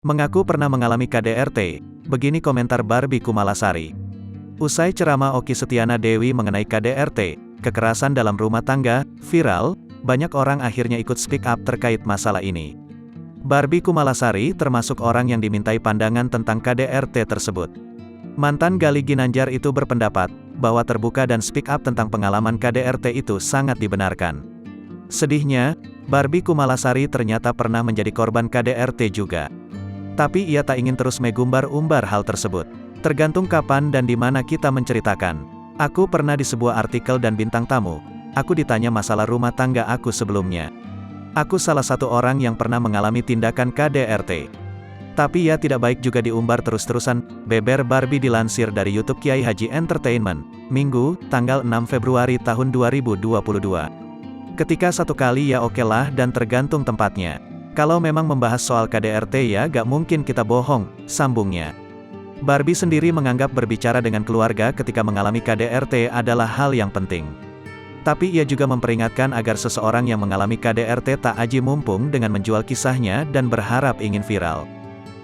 Mengaku pernah mengalami KDRT, begini komentar Barbie Kumalasari. Usai ceramah Okky Setiana Dewi mengenai KDRT, kekerasan dalam rumah tangga, viral, banyak orang akhirnya ikut speak up terkait masalah ini. Barbie Kumalasari termasuk orang yang dimintai pandangan tentang KDRT tersebut. Mantan Gali Ginanjar itu berpendapat, bahwa terbuka dan speak up tentang pengalaman KDRT itu sangat dibenarkan. Sedihnya, Barbie Kumalasari ternyata pernah menjadi korban KDRT juga. Tapi ia tak ingin terus megumbar-umbar hal tersebut. Tergantung kapan dan di mana kita menceritakan. Aku pernah di sebuah artikel dan bintang tamu, aku ditanya masalah rumah tangga aku sebelumnya. Aku salah satu orang yang pernah mengalami tindakan KDRT. Tapi ya tidak baik juga diumbar terus-terusan, beber Barbie dilansir dari YouTube Kiai Haji Entertainment, Minggu, tanggal 6 Februari tahun 2022. Ketika satu kali ya oke lah dan tergantung tempatnya. Kalau memang membahas soal KDRT ya gak mungkin kita bohong, sambungnya. Barbie sendiri menganggap berbicara dengan keluarga ketika mengalami KDRT adalah hal yang penting. Tapi ia juga memperingatkan agar seseorang yang mengalami KDRT tak aji mumpung dengan menjual kisahnya dan berharap ingin viral.